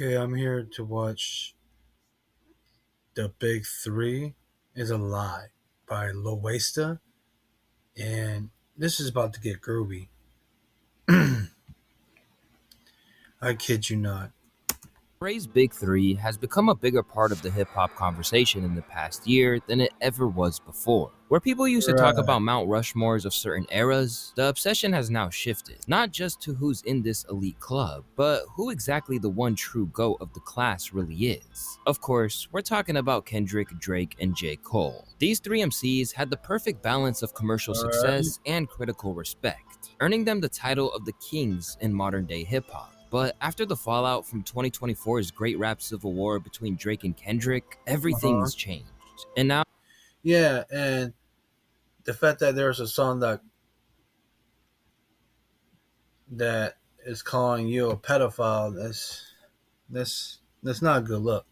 Okay, I'm here to watch The Big Three is a Lie by Loesta, and this is about to get groovy. I kid you not. Phrase Big Three has become a bigger part of the hip hop conversation in the past year than it ever was before. Where people used to talk Right. about Mount Rushmores of certain eras, the obsession has now shifted. Not just to who's in this elite club, but who exactly the one true GOAT of the class really is. Of course, we're talking about Kendrick, Drake, and J. Cole. These three MCs had the perfect balance of commercial All right. success and critical respect, earning them the title of the kings in modern day hip hop. But after the fallout from 2024's great rap civil war between Drake and Kendrick, Uh huh. everything's changed. And now Yeah, and the fact that there's a song that is calling you a pedophile, that's not a good look.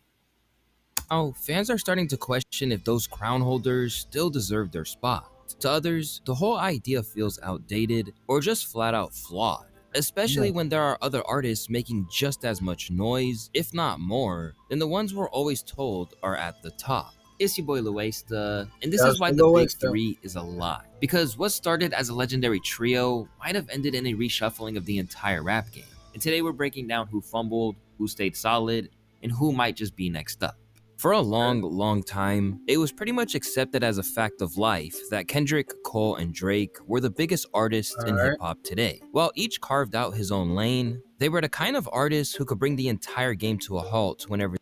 fans are starting to question if those crown holders still deserve their spot. To others, the whole idea feels outdated or just flat out flawed, especially Yeah, when there are other artists making just as much noise, if not more, than the ones we're always told are at the top. It's your boy Luesta, and this is that's why the the Big Loesta. Three is a lie. Because what started as a legendary trio might have ended in a reshuffling of the entire rap game. And today we're breaking down who fumbled, who stayed solid, and who might just be next up. For a long time, it was pretty much accepted as a fact of life that Kendrick, Cole, and Drake were the biggest artists All in hip right. hop today. While each carved out his own lane, they were the kind of artists who could bring the entire game to a halt whenever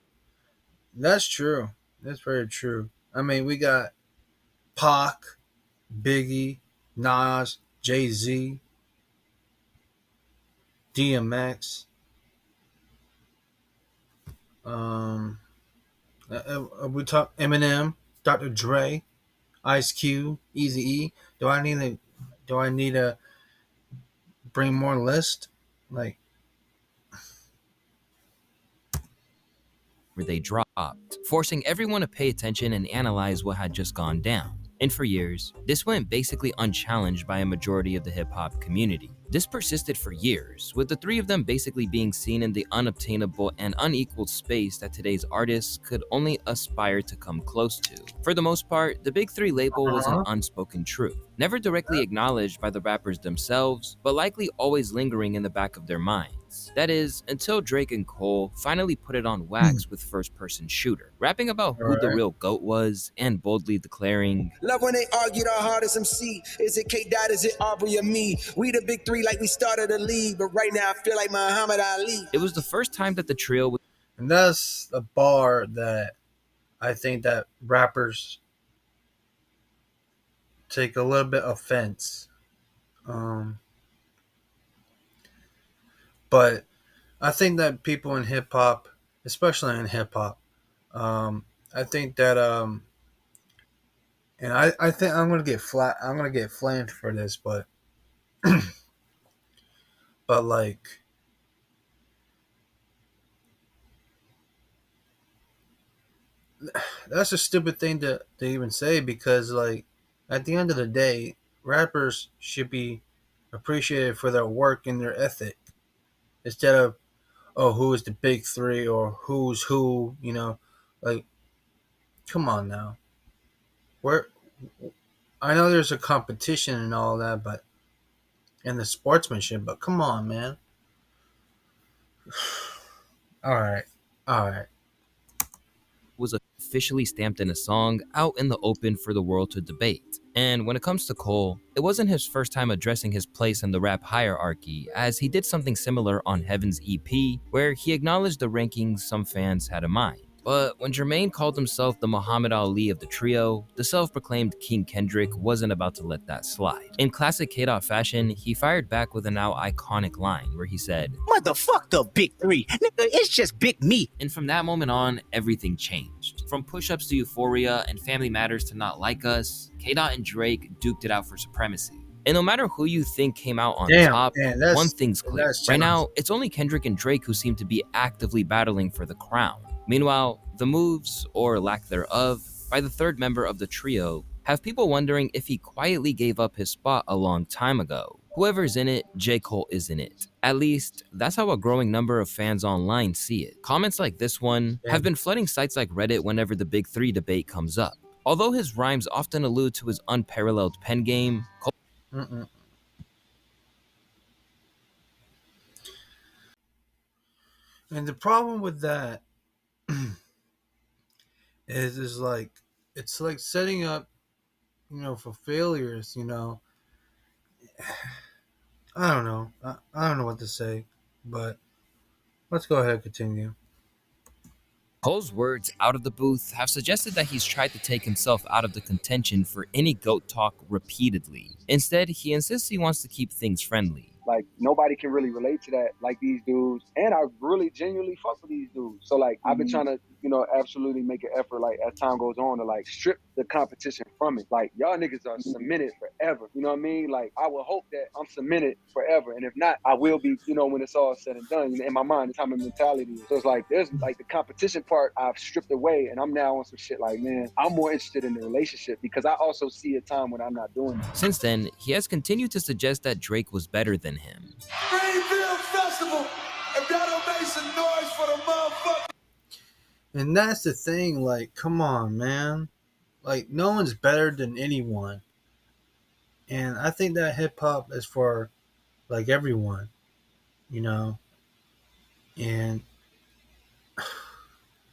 That's true. That's very true. I mean, we got Pac, Biggie, Nas, Jay Z, DMX. Um, we talk Eminem, Dr. Dre, Ice Cube, Easy E. Do I need to bring more list? Like, they dropped, forcing everyone to pay attention and analyze what had just gone down. And for years, this went basically unchallenged by a majority of the hip hop community. This persisted for years, with the three of them basically being seen in the unobtainable and unequaled space that today's artists could only aspire to come close to. For the most part, the Big Three label was an uh-huh. unspoken truth, never directly acknowledged by the rappers themselves, but likely always lingering in the back of their minds. That is, until Drake and Cole finally put it on wax with First Person Shooter, rapping about All who the right. real GOAT was and boldly declaring, Love when they argue the hardest MC. Is it K Dot? Is it Aubrey or me? We the big three like we started a league, but right now I feel like Muhammad Ali. it was the first time that the trio was And that's the bar that I think that rappers take a little bit offense. Um, but I think that people in hip hop, especially in hip hop, I think that and I think I'm gonna get flat. I'm gonna get flamed for this, but like that's a stupid thing to even say because like at the end of the day, rappers should be appreciated for their work and their ethic instead of oh who is the big three or who's who. Like come on now. Where I know there's a competition and all that, but and the sportsmanship, but come on, man. All right, all right. was officially stamped in a song out in the open for the world to debate. And when it comes to Cole, it wasn't his first time addressing his place in the rap hierarchy, as he did something similar on Heaven's EP, where he acknowledged the rankings some fans had in mind. But when Jermaine called himself the Muhammad Ali of the trio, the self-proclaimed King Kendrick wasn't about to let that slide. In classic K-Dot fashion, he fired back with a now iconic line where he said, Motherfuck the big three. Nigga, it's just big me. and from that moment on, everything changed. From push-ups to Euphoria and Family Matters to Not Like Us, K-Dot and Drake duked it out for supremacy. And no matter who you think came out on Damn, top, man, one thing's clear. that's Right challenging. now, it's only Kendrick and Drake who seem to be actively battling for the crown. Meanwhile, the moves, or lack thereof, by the third member of the trio have people wondering if he quietly gave up his spot a long time ago, Whoever's in it, J. Cole is in it. At least, that's how a growing number of fans online see it. Comments like this one have And been flooding sites like Reddit whenever the Big Three debate comes up. Although his rhymes often allude to his unparalleled pen game, mm-mm. And the problem with that is like it's like setting up, for failures. I don't know. I don't know what to say, but let's go ahead and continue. Cole's words out of the booth have suggested that he's tried to take himself out of the contention for any GOAT talk repeatedly. Instead, he insists he wants to keep things friendly. Like nobody can really relate to that like these dudes. And I really genuinely fuck with these dudes. So like I've been trying to, absolutely make an effort like as time goes on to like strip the competition from it. Like y'all niggas are cemented forever. You know what I mean? Like I would hope that I'm cemented forever. And if not, I will be, when it's all said and done. In my mind, it's how my mentality is. So it's like there's like the competition part I've stripped away and I'm now on some shit like, man, I'm more interested in the relationship because I also see a time when I'm not doing that. Since then, he has continued to suggest that Drake was better than him. Greenville Festival. If y'all don't make some noise for the motherfucker. And that's the thing. Like, come on, man. Like, no one's better than anyone. And I think that hip hop is for like everyone, you know. And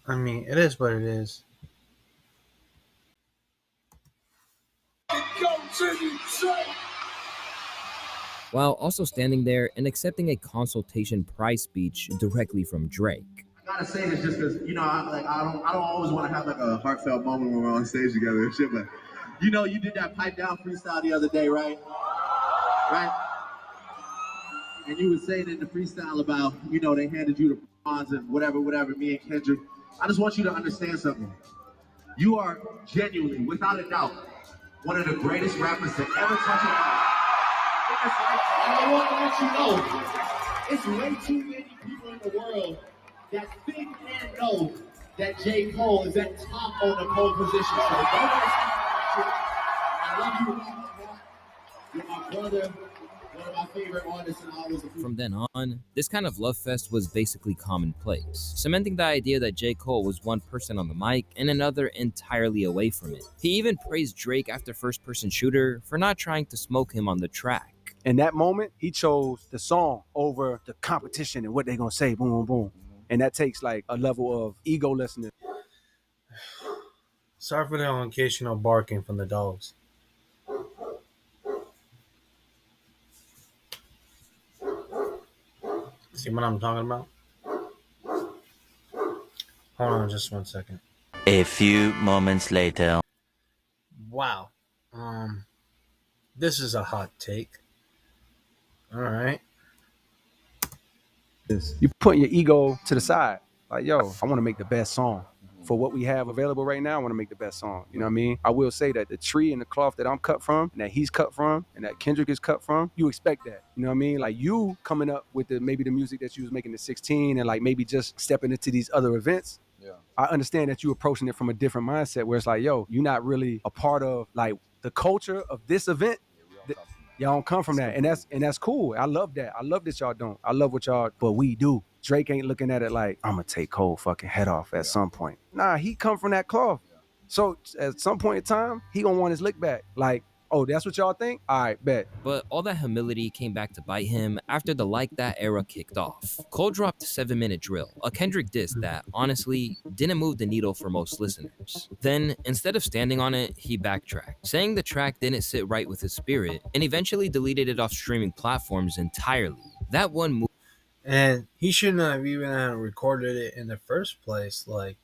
I mean, it is what it is. Go to you, Drake. While also standing there and accepting a consultation prize speech directly from Drake. I gotta say this just because I don't always want to have like a heartfelt moment when we're on stage together and shit. But you did that pipe down freestyle the other day, right? Right? And you were saying in the freestyle about they handed you the bronze and whatever. Me and Kendrick. I just want you to understand something. You are genuinely, without a doubt, one of the greatest rappers to ever touch it. And I want to let you know, it's way too many people in the world that think and know that J. Cole is at top on the pole position. So don't I love you. You're my brother, one of my favorite artists and always. From then on, this kind of love fest was basically commonplace, cementing the idea that J. Cole was one person on the mic and another entirely away from it. He even praised Drake after First Person Shooter for not trying to smoke him on the track. In that moment, he chose the song over the competition and what they gonna say, boom, boom, boom. And that takes like a level of egolessness. Sorry for the occasional barking from the dogs. See what I'm talking about? Hold on just 1 second. A few moments later. Wow. This is a hot take. All right. You putting your ego to the side. Like, yo, I want to make the best song. For what we have available right now, I want to make the best song. You know what I mean? I will say that the tree and the cloth that I'm cut from, and that he's cut from, and that Kendrick is cut from, you expect that. You know what I mean? Like you coming up with maybe the music that you was making at 16 and like maybe just stepping into these other events. Yeah. I understand that you approaching it from a different mindset where it's like, yo, you're not really a part of like the culture of this event. Y'all don't come from that. And that's cool. I love that. I love that y'all don't. I love what y'all, but we do. Drake ain't looking at it like, I'm gonna take Cole fucking head off at some point. Nah, he come from that cloth. So at some point in time, he gonna want his lick back. Like, oh, that's what y'all think? All right, bet. But all that humility came back to bite him after the Like That era kicked off. Cole dropped 7-Minute Drill, a Kendrick diss that, honestly, didn't move the needle for most listeners. Then, instead of standing on it, he backtracked, saying the track didn't sit right with his spirit, and eventually deleted it off streaming platforms entirely. That one move. And he shouldn't have even recorded it in the first place. Like,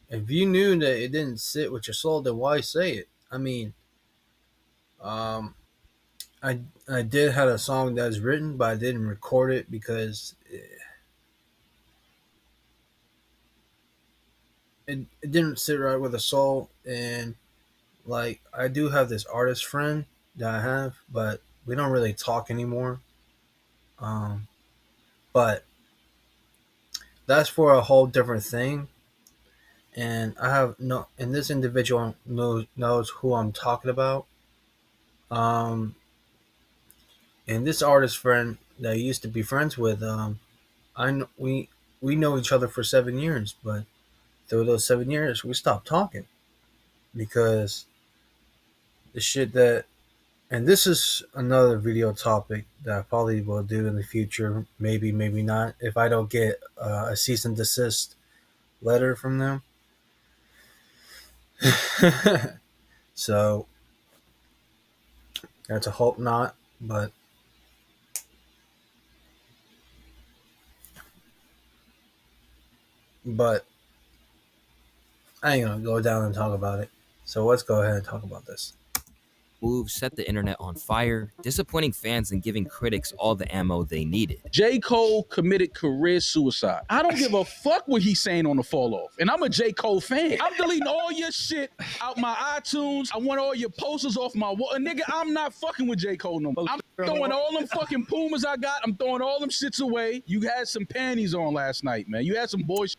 if you knew that it didn't sit with your soul, then why say it? I mean, I did have a song that's written, but I didn't record it because it didn't sit right with the soul. And like, I do have this artist friend that I have, but we don't really talk anymore. But that's for a whole different thing. And I have no, and this individual knows who I'm talking about. Um, And this artist friend that I used to be friends with, we know each other for 7 years, but through those 7 years, we stopped talking because the shit that, and this is another video topic that I probably will do in the future, maybe, maybe not, if I don't get a cease and desist letter from them. So that's a hope not, but I ain't gonna go down and talk about it. So let's go ahead and talk about this. Move set the internet on fire, disappointing fans and giving critics all the ammo they needed. J. Cole committed career suicide. I don't give a fuck what he's saying on the fall off. And I'm a J. Cole fan. I'm deleting all your shit out my iTunes. I want all your posters off my wall. Nigga, I'm not fucking with J. Cole no more. I'm throwing all them fucking Pumas I got. I'm throwing all them shits away. You had some panties on last night, man. You had some boy shit.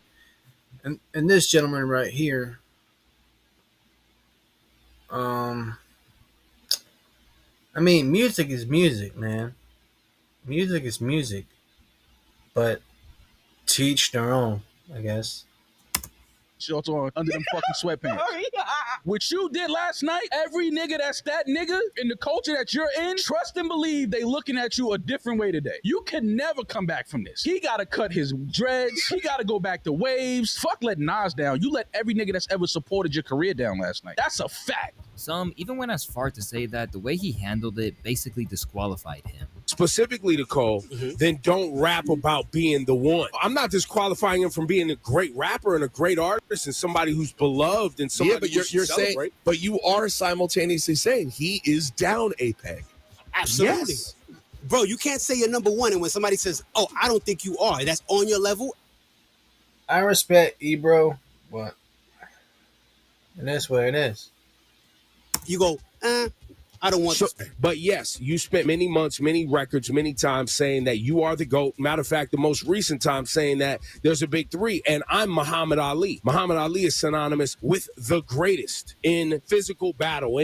And this gentleman right here, I mean, music is music, man. Music is music, but teach their own, I guess. Shorts on under them fucking sweatpants. What you did last night, every nigga that's that nigga in the culture that you're in, trust and believe they looking at you a different way today. You can never come back from this. He gotta cut his dreads. He gotta go back to waves. Fuck letting Nas down. You let every nigga that's ever supported your career down last night. That's a fact. Some even went as far to say that the way he handled it basically disqualified him. Specifically to Cole, then don't rap about being the one. I'm not disqualifying him from being a great rapper and a great artist and somebody who's beloved and somebody but you're saying, but you are simultaneously saying he is down a peg. Absolutely. Yes. Bro, you can't say you're number one, and when somebody says, oh, I don't think you are, that's on your level. I respect Ebro, but it is what it is. You go, I don't want this. But yes, you spent many months, many records, many times saying that you are the GOAT. Matter of fact, the most recent time saying that there's a big three, and I'm Muhammad Ali. Muhammad Ali is synonymous with the greatest in physical battle,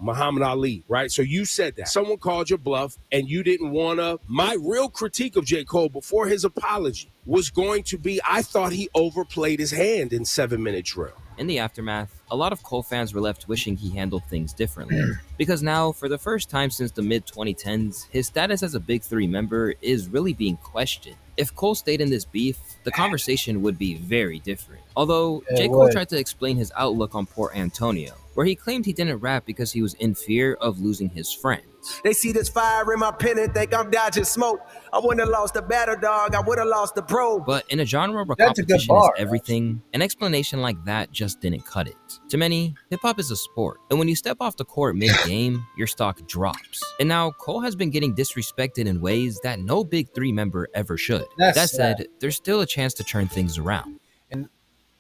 Muhammad Ali, right? So you said that. Someone called your bluff, and you didn't want to. My real critique of J. Cole before his apology was going to be, I thought he overplayed his hand in 7 Minute Drill. In the aftermath, a lot of Cole fans were left wishing he handled things differently. Because now, for the first time since the mid-2010s, his status as a Big Three member is really being questioned. If Cole stayed in this beef, the conversation would be very different. Although, J. Cole tried to explain his outlook on Port Antonio, where he claimed he didn't rap because he was in fear of losing his friends. They see this fire in my pen and think I'm dodging smoke. I wouldn't have lost the battle dog. I would have lost the pro. But in a genre where That's a good competition bar, is everything, an explanation like that just didn't cut it. To many, hip-hop is a sport, and when you step off the court mid-game, your stock drops. And now, Cole has been getting disrespected in ways that no Big Three member ever should. That said, there's still a chance to turn things around. And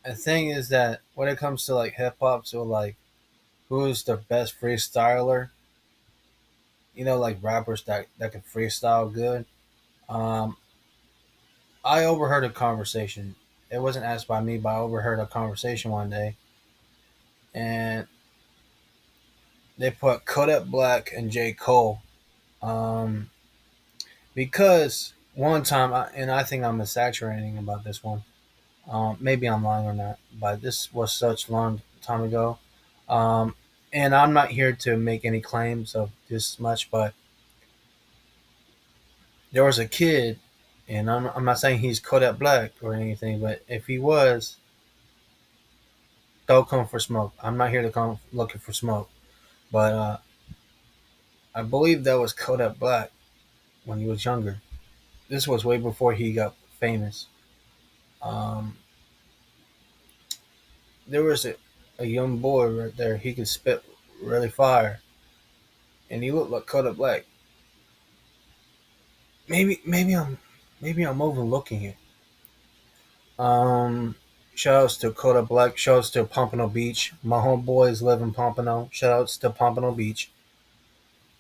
the thing is that when it comes to like hip hop, so like who's the best freestyler? You know, like rappers that can freestyle good. I overheard a conversation. It wasn't asked by me, but I overheard a conversation one day, and they put Kodak Black and J. Cole, because one time, and I think I'm exaggerating about this one. Maybe I'm lying or not, but this was such a long time ago. And I'm not here to make any claims of this much, but there was a kid, and I'm not saying he's Kodak Black or anything, but if he was, don't come for smoke. I'm not here to come looking for smoke, but I believe that was Kodak Black when he was younger. This was way before he got famous. There was a young boy right there. He could spit really fire, and he looked like Kodak Black. Maybe I'm overlooking it. Shout outs to Kodak Black. Shout outs to Pompano Beach. My homeboys live in Pompano. Shout outs to Pompano Beach.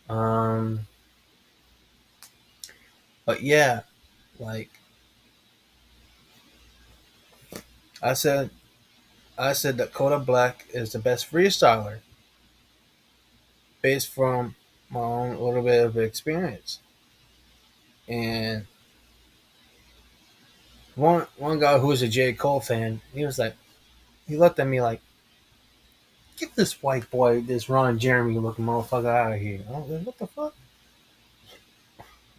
But yeah, like I said that Kodak Black is the best freestyler based from my own little bit of experience. And one guy who was a J. Cole fan, he was like, he looked at me like, get this white boy, this Ron Jeremy looking motherfucker out of here. I was like, what the fuck?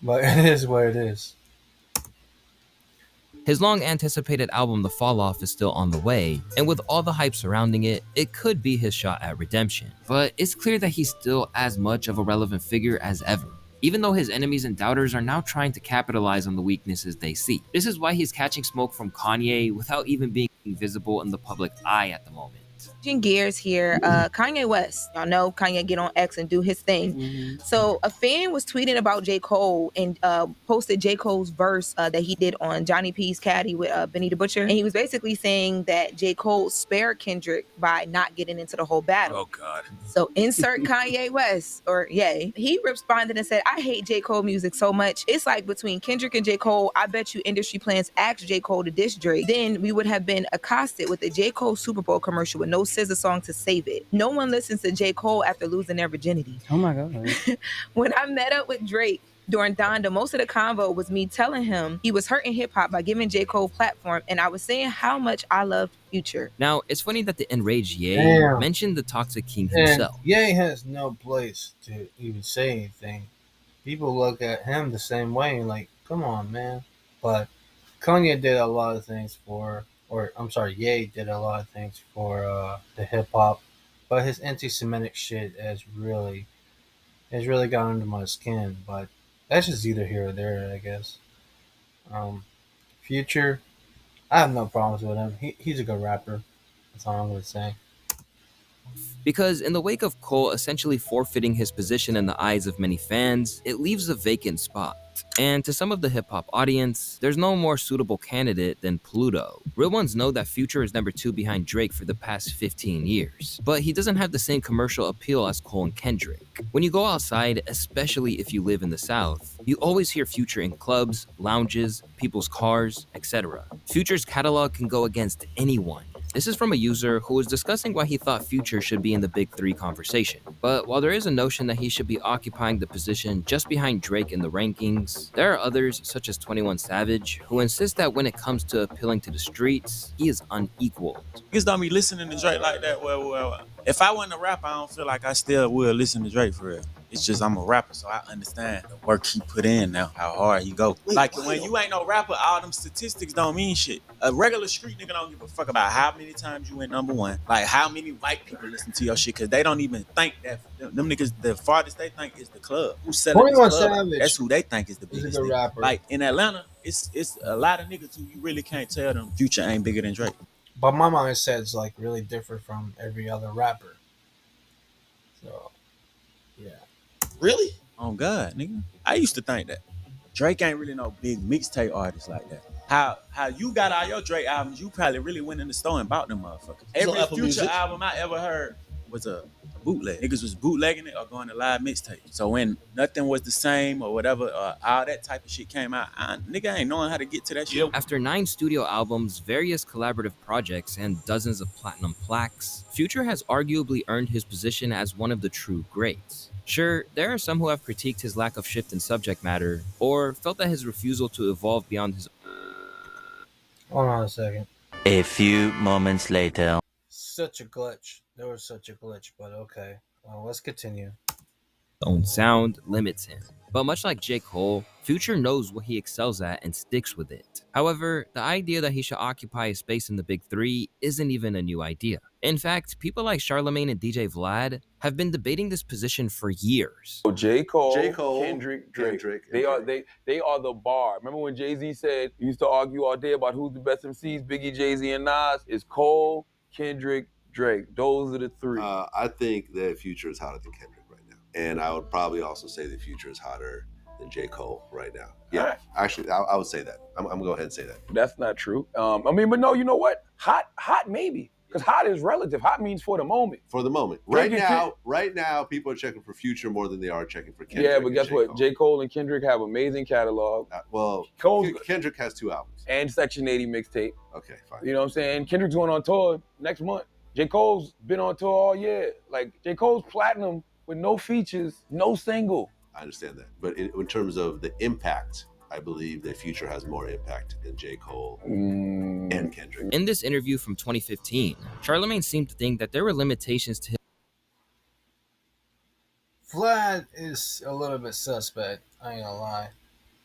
But it is what it is. His long-anticipated album The Fall Off is still on the way, and with all the hype surrounding it, it could be his shot at redemption. But it's clear that he's still as much of a relevant figure as ever, even though his enemies and doubters are now trying to capitalize on the weaknesses they see. This is why he's catching smoke from Kanye without even being visible in the public eye at the moment. Switching gears here, Kanye West. Y'all know Kanye get on X and do his thing. So a fan was tweeting about J. Cole and posted J. Cole's verse that he did on Johnny P's Caddy with Benny the Butcher. And he was basically saying that J. Cole spared Kendrick by not getting into the whole battle. Oh, God. So insert Kanye West, or Ye. He responded and said, I hate J. Cole music so much. It's like between Kendrick and J. Cole, I bet you industry plans asked J. Cole to diss Drake. Then we would have been accosted with a J. Cole Super Bowl commercial with no SZA song to save it. No one listens to J. Cole after losing their virginity. Oh my God. When I met up with Drake during Donda, most of the convo was me telling him he was hurting hip-hop by giving J. Cole platform, and I was saying how much I loved Future. Now, it's funny that the enraged Ye mentioned the Toxic King And himself. Ye has no place to even say anything. People look at him the same way, like, come on, man. But Kanye did a lot of things Ye did a lot of things for the hip hop, but his anti-Semitic shit has really got under my skin. But that's just either here or there, I guess. Future, I have no problems with him. He's a good rapper. That's all I'm gonna say. Because in the wake of Cole essentially forfeiting his position in the eyes of many fans, it leaves a vacant spot. And to some of the hip-hop audience, there's no more suitable candidate than Pluto. Real ones know that Future is number 2 behind Drake for the past 15 years, but he doesn't have the same commercial appeal as Cole and Kendrick. When you go outside, especially if you live in the South, you always hear Future in clubs, lounges, people's cars, etc. Future's catalog can go against anyone. This is from a user who was discussing why he thought Future should be in the Big 3 conversation. But while there is a notion that he should be occupying the position just behind Drake in the rankings, there are others, such as 21 Savage, who insist that when it comes to appealing to the streets, he is unequaled. Niggas don't be listening to Drake like that. Well, if I wasn't a rapper, I don't feel like I still would listen to Drake for real. It's just I'm a rapper, so I understand the work he put in now, how hard he go. When you ain't no rapper, all them statistics don't mean shit. A regular street nigga don't give a fuck about how many times you went number 1, like how many white people listen to your shit, because they don't even think that them niggas, the farthest they think is the club. Who's selling the club? That's who they think is the biggest nigga. Rapper. Like in Atlanta, it's a lot of niggas who you really can't tell them Future ain't bigger than Drake. But my mindset's like really different from every other rapper. So, yeah. Really? Oh God, nigga. I used to think that Drake ain't really no big mixtape artist like that. How you got all your Drake albums, you probably really went in the store and bought them motherfuckers. Every Future album I ever heard was a bootleg. Niggas was bootlegging it or going to live mixtape. So when nothing was the same or whatever, all that type of shit came out, nigga ain't knowing how to get to that shit. After 9 studio albums, various collaborative projects, and dozens of platinum plaques, Future has arguably earned his position as one of the true greats. Sure, there are some who have critiqued his lack of shift in subject matter, or felt that his refusal to evolve beyond his... Hold on a second. A few moments later. Such a glitch. There was such a glitch, but okay. Well, let's continue. own sound limits him. But much like J. Cole, Future knows what he excels at and sticks with it. However, the idea that he should occupy a space in the Big Three isn't even a new idea. In fact, people like Charlemagne and DJ Vlad have been debating this position for years. J. Cole, Kendrick, Drake. They are the bar. Remember when Jay-Z said, he used to argue all day about who's the best MCs, Biggie, Jay-Z, and Nas? It's Cole, Kendrick, Drake. Those are the three. I think that Future is hotter than Kendrick right now. And I would probably also say that Future is hotter than J. Cole right now. Yeah, right. Actually, I would say that. I'm going to go ahead and say that. That's not true. But no, you know what? Hot maybe. Because hot is relative. Hot means for the moment. For the moment. Right now, people are checking for Future more than they are checking for Kendrick. Yeah, but guess what? J. Cole and Kendrick have amazing catalog. Kendrick has 2 albums. And Section 80 mixtape. Okay, fine. You know what I'm saying? Kendrick's going on tour next month. J. Cole's been on tour all year. Like, J. Cole's platinum with no features, no single. I understand that. But in terms of the impact I believe that Future has more impact than J. Cole and Kendrick. In this interview from 2015, Charlemagne seemed to think that there were limitations to Vlad is a little bit suspect, I ain't gonna lie.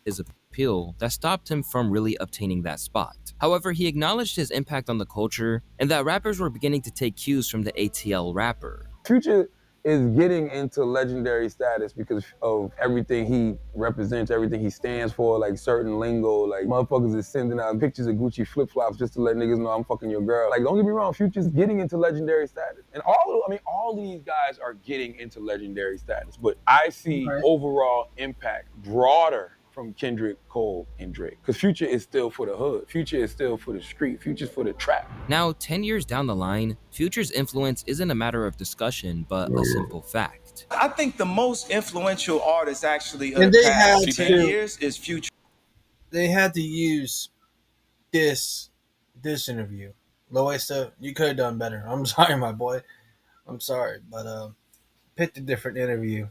his appeal that stopped him from really obtaining that spot. However, he acknowledged his impact on the culture and that rappers were beginning to take cues from the ATL rapper. Future is getting into legendary status because of everything he represents, everything he stands for, like certain lingo, like motherfuckers is sending out pictures of Gucci flip-flops just to let niggas know I'm fucking your girl. Like, don't get me wrong, Future's getting into legendary status. And all of these guys are getting into legendary status, but I see overall impact broader from Kendrick, Cole, and Drake. Because Future is still for the hood. Future is still for the street. Future's for the trap. Now, 10 years down the line, Future's influence isn't a matter of discussion, but a simple fact. I think the most influential artist actually of And the they past had 10 to- years is Future. They had to use this interview. Loesta, you could have done better. I'm sorry, my boy. I'm sorry, but picked a different interview.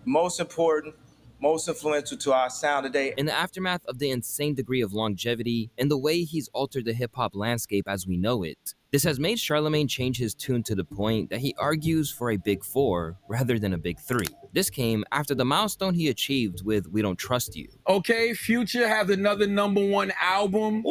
Most important, most influential to our sound today. In the aftermath of the insane degree of longevity and the way he's altered the hip-hop landscape as we know it, this has made Charlemagne change his tune to the point that he argues for a big 4 rather than a big 3. This came after the milestone he achieved with We Don't Trust You. Okay, Future has another #1 album.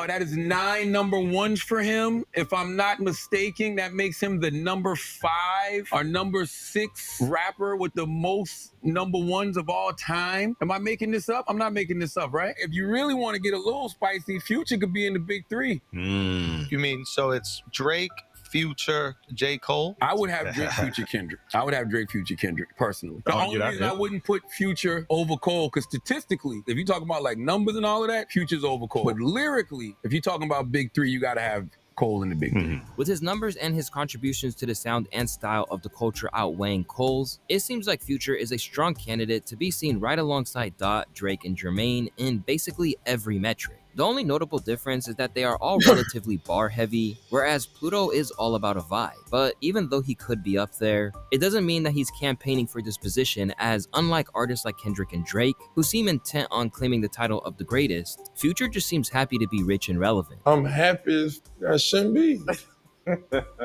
That is 9 #1s for him. If I'm not mistaken, that makes him the #5 or #6 rapper with the most #1s of all time. Am I making this up? I'm not making this up, right? If you really want to get a little spicy, Future could be in the big 3. You mean so it's Drake, Future, J. Cole? I would have Drake, Future, Kendrick. I would have Drake, Future, Kendrick, personally. The only reason I wouldn't put Future over Cole, because statistically, if you're talking about like numbers and all of that, Future's over Cole. But lyrically, if you're talking about big 3, you got to have Cole in the big 3. With his numbers and his contributions to the sound and style of the culture outweighing Cole's, it seems like Future is a strong candidate to be seen right alongside Dot, Drake, and Jermaine in basically every metric. The only notable difference is that they are all relatively bar heavy, whereas Pluto is all about a vibe. But even though he could be up there, it doesn't mean that he's campaigning for this position, as unlike artists like Kendrick and Drake, who seem intent on claiming the title of the greatest, Future just seems happy to be rich and relevant. I'm happy as I shouldn't be.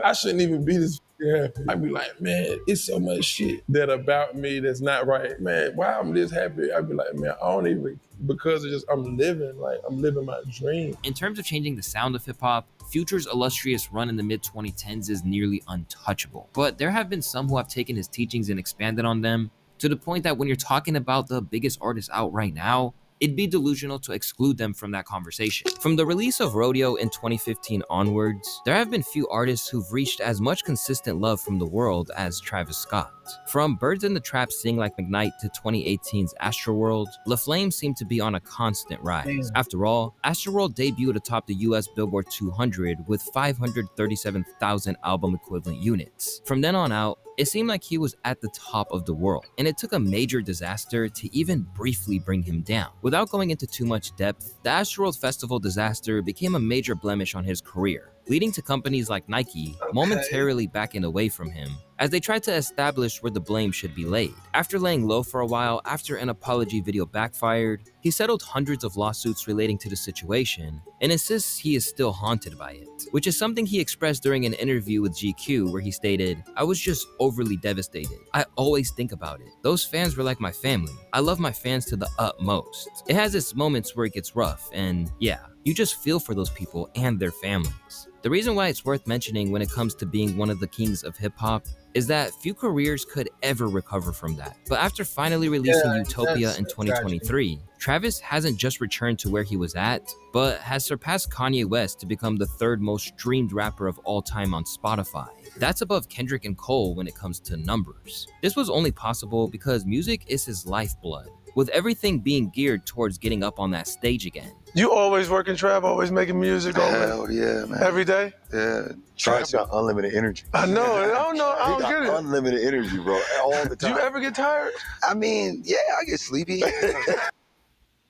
I shouldn't even be this happy. I'd be like, man, it's so much shit that about me that's not right. Man, why I'm this happy? I'd be like, man, I don't even, because it's just, I'm living my dream. In terms of changing the sound of hip-hop, Future's illustrious run in the mid-2010s is nearly untouchable. But there have been some who have taken his teachings and expanded on them, to the point that when you're talking about the biggest artists out right now, it'd be delusional to exclude them from that conversation. From the release of Rodeo in 2015 onwards, there have been few artists who've reached as much consistent love from the world as Travis Scott. From Birds in the Trap Sing Like McKnight to 2018's Astroworld, LaFlame seemed to be on a constant rise. After all, Astroworld debuted atop the US Billboard 200 with 537,000 album equivalent units. From then on out, it seemed like he was at the top of the world, and it took a major disaster to even briefly bring him down. Without going into too much depth, the Astroworld Festival disaster became a major blemish on his career, leading to companies like Nike momentarily backing away from him as they tried to establish where the blame should be laid. After laying low for a while after an apology video backfired, he settled hundreds of lawsuits relating to the situation and insists he is still haunted by it, which is something he expressed during an interview with GQ where he stated, "I was just overly devastated. I always think about it. Those fans were like my family. I love my fans to the utmost. It has its moments where it gets rough, and yeah, you just feel for those people and their families." The reason why it's worth mentioning when it comes to being one of the kings of hip-hop is that few careers could ever recover from that. But after finally releasing Utopia in 2023, Travis hasn't just returned to where he was at, but has surpassed Kanye West to become the 3rd most streamed rapper of all time on Spotify. That's above Kendrick and Cole when it comes to numbers. This was only possible because music is his lifeblood, with everything being geared towards getting up on that stage again. You always working trap, always making music, Hell yeah, man. every day? Yeah. Travis got unlimited energy. I know, I don't get it. Unlimited energy, bro, all the time. Do you ever get tired? I mean, yeah, I get sleepy.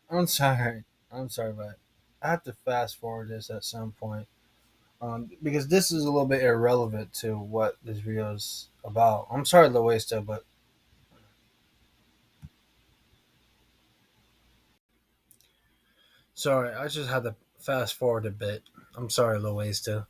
I'm sorry, but I have to fast forward this at some point because this is a little bit irrelevant to what this video is about. I'm sorry, Loesta, but Sorry, I just had to fast forward a bit. I'm sorry, Lil Ways too.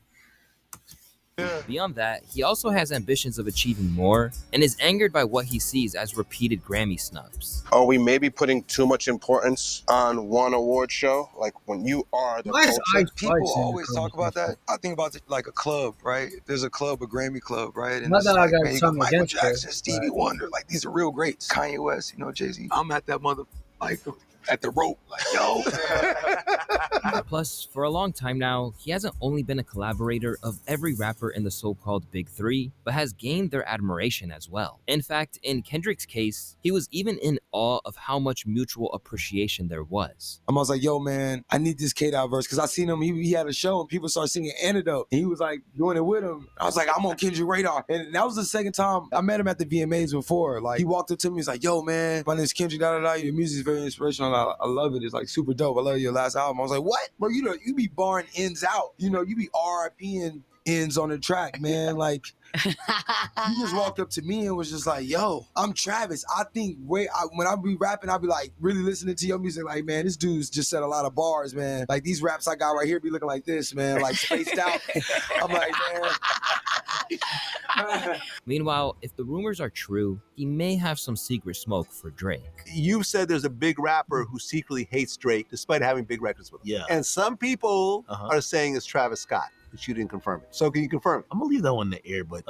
Beyond that, he also has ambitions of achieving more and is angered by what he sees as repeated Grammy snubs. Are we maybe putting too much importance on one award show? Like when you are the Why is culture. Ice People Spice in the always talk about conversation? that. I think about it like a club, right? There's a club, a Grammy club, right? And Not it's that I like, got man, you got something Michael against her, Jackson, Stevie but Wonder, like these are real greats. Kanye West, you know, Jay-Z. I'm at that mother, like at the rope, like, yo. Plus, for a long time now, he hasn't only been a collaborator of every rapper in the so-called Big Three, but has gained their admiration as well. In fact, in Kendrick's case, he was even in awe of how much mutual appreciation there was. I was like, yo, man, I need this K-Dot verse. Because I seen him, he had a show and people started singing Antidote. And he was like doing it with him. I was like, I'm on Kendrick radar. And that was the second time I met him at the VMAs before. Like, he walked up to me, he's like, yo, man, my name's Kendrick, da-da-da. Your music's very inspirational. I love it. It's like super dope. I love your last album. I was like, what? Bro, you know, you be barring ends out. You know, you be RIPing ends on the track, man. Like, he just walked up to me and was just like, yo, I'm Travis. I think when I be rapping, I be like really listening to your music, like, man, this dude's just said a lot of bars, man. Like these raps I got right here be looking like this, man, like spaced out. I'm like, man. Meanwhile, if the rumors are true, he may have some secret smoke for Drake. You said there's a big rapper who secretly hates Drake despite having big records with him. Yeah. And some people are saying it's Travis Scott, but you didn't confirm it. So can you confirm it? I'm gonna leave that one in the air, but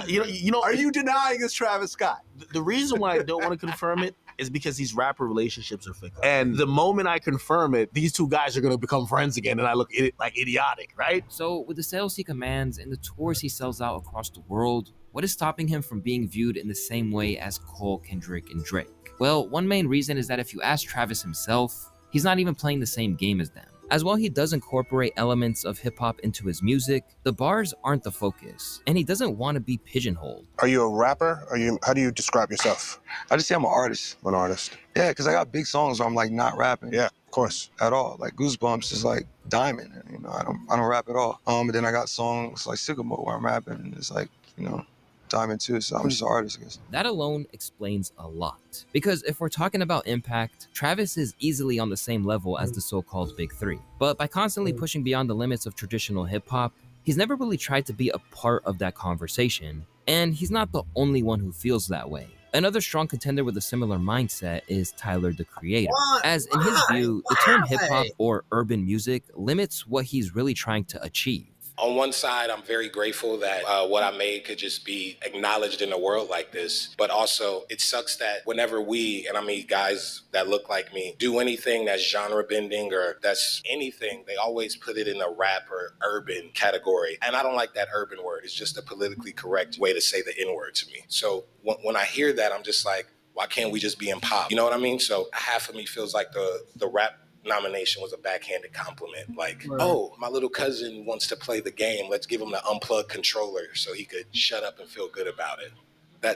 you know, are you denying it's Travis Scott? The reason why I don't want to confirm it is because these rapper relationships are fickle. And the moment I confirm it, these two guys are gonna become friends again, and I look like idiotic, right? So, with the sales he commands and the tours he sells out across the world, what is stopping him from being viewed in the same way as Cole, Kendrick, and Drake? Well, one main reason is that if you ask Travis himself, he's not even playing the same game as them. As while he does incorporate elements of hip-hop into his music, the bars aren't the focus, and he doesn't want to be pigeonholed. Are you a rapper? How do you describe yourself? I just say I'm an artist. An artist. Yeah, because I got big songs where I'm like not rapping. Yeah, of course. At all. Like Goosebumps is like Diamond. And, you know, I don't rap at all. But then I got songs like Sycamore where I'm rapping and it's like, you know, Diamond too. So I'm just an artist, I guess. That alone explains a lot. Because if we're talking about impact, Travis is easily on the same level as the so-called Big Three. But by constantly pushing beyond the limits of traditional hip-hop, he's never really tried to be a part of that conversation. And he's not the only one who feels that way. Another strong contender with a similar mindset is Tyler, the Creator. As in his view, the term hip-hop or urban music limits what he's really trying to achieve. On one side, I'm very grateful that what I made could just be acknowledged in a world like this. But also, it sucks that whenever we, and I mean guys that look like me, do anything that's genre bending or that's anything, they always put it in a rap or urban category. And I don't like that urban word. It's just a politically correct way to say the N-word to me. So when I hear that, I'm just like, why can't we just be in pop? You know what I mean? So half of me feels like the rap nomination was a backhanded compliment. Like, oh, my little cousin wants to play the game. Let's give him the unplugged controller so he could shut up and feel good about it.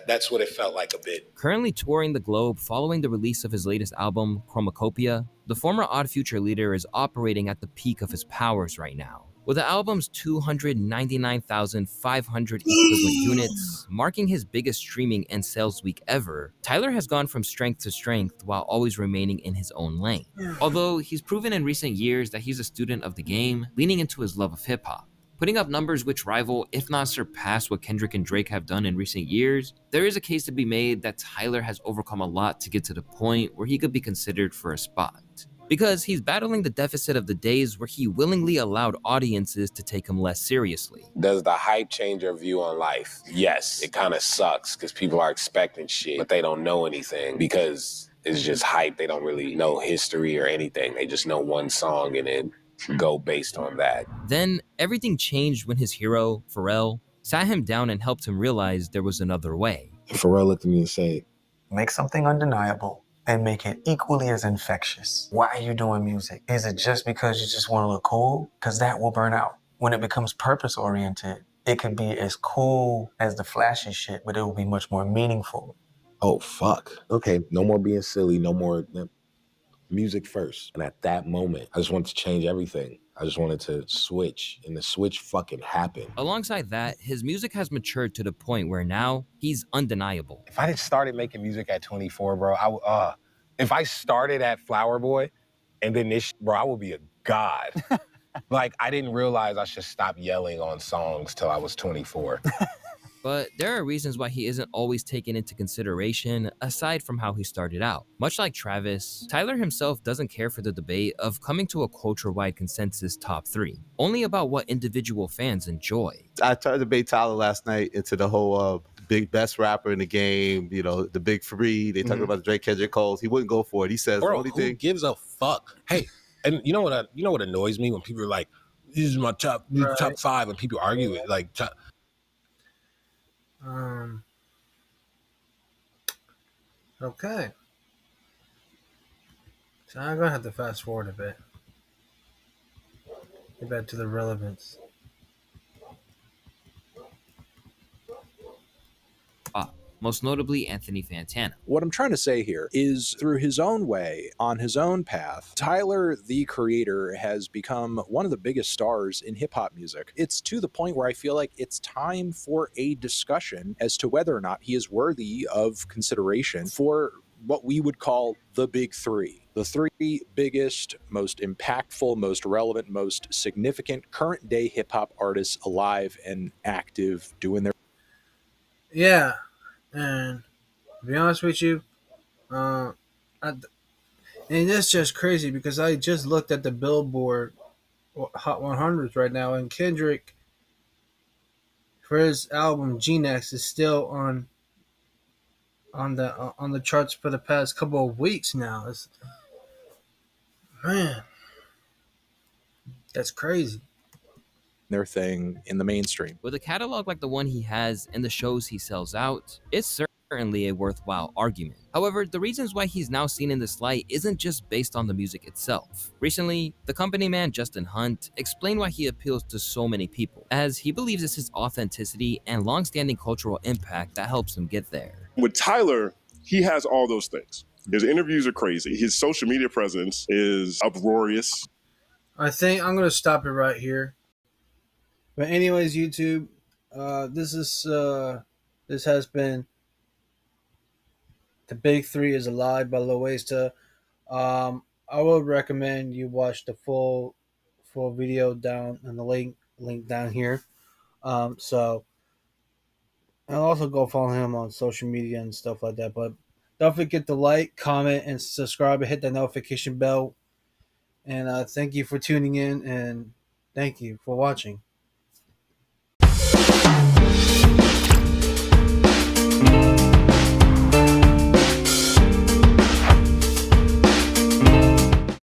That's what it felt like a bit. Currently touring the globe following the release of his latest album, Chromacopia, the former Odd Future leader is operating at the peak of his powers right now. With the album's 299,500 equivalent units, marking his biggest streaming and sales week ever, Tyler has gone from strength to strength while always remaining in his own lane. Although he's proven in recent years that he's a student of the game, leaning into his love of hip-hop. Putting up numbers which rival, if not surpass, what Kendrick and Drake have done in recent years, there is a case to be made that Tyler has overcome a lot to get to the point where he could be considered for a spot. Because he's battling the deficit of the days where he willingly allowed audiences to take him less seriously. Does the hype change your view on life? Yes, it kind of sucks because people are expecting shit, but they don't know anything because it's just hype. They don't really know history or anything. They just know one song and then go based on that. Then everything changed when his hero, Pharrell, sat him down and helped him realize there was another way. Pharrell looked at me and said, make something undeniable and make it equally as infectious. Why are you doing music? Is it just because you just want to look cool? Because that will burn out. When it becomes purpose-oriented, it can be as cool as the flashy shit, but it will be much more meaningful. Oh, fuck. Okay, no more being silly, no more music first. And at that moment, I just wanted to change everything. I just wanted to switch, and the switch fucking happened. Alongside that, his music has matured to the point where now he's undeniable. If I had started making music at 24, bro, if I started at Flower Boy, And then bro, I would be a god. Like, I didn't realize I should stop yelling on songs till I was 24. But there are reasons why he isn't always taken into consideration aside from how he started out. Much like Travis, Tyler himself doesn't care for the debate of coming to a culture-wide consensus top 3, only about what individual fans enjoy. I tried to debate Tyler last night into the whole best rapper in the game, you know, the big 3. They talking about Drake, Kendrick, Cole. He wouldn't go for it. He says, Bro, the only who thing gives a fuck? Hey, and you know what annoys me when people are like, "This is my top 5," and people argue it like. Okay. So I'm gonna have to fast forward a bit. Get back to the relevance. Most notably Anthony Fantana. What I'm trying to say here is through his own way, on his own path, Tyler, the creator, has become one of the biggest stars in hip hop music. It's to the point where I feel like it's time for a discussion as to whether or not he is worthy of consideration for what we would call the big 3. The 3 biggest, most impactful, most relevant, most significant current day hip hop artists alive and active doing their. Yeah, and to be honest with you, and it's just crazy because I just looked at the Billboard Hot 100s right now, and Kendrick, for his album G-Next, is still on the charts for the past couple of weeks now. Man, that's crazy. Their thing in the mainstream. With a catalog like the one he has and the shows he sells out, it's certainly a worthwhile argument. However, the reasons why he's now seen in this light isn't just based on the music itself. Recently, the company man Justin Hunt explained why he appeals to so many people, as he believes it's his authenticity and long-standing cultural impact that helps him get there. With Tyler, he has all those things. His interviews are crazy. His social media presence is uproarious. I think I'm going to stop it right here. But anyways, YouTube, this has been The Big 3 is Alive by Loesta. I would recommend you watch the full video down in the link down here. So and also go follow him on social media and stuff like that. But don't forget to like, comment, and subscribe and hit the notification bell. And thank you for tuning in, and thank you for watching.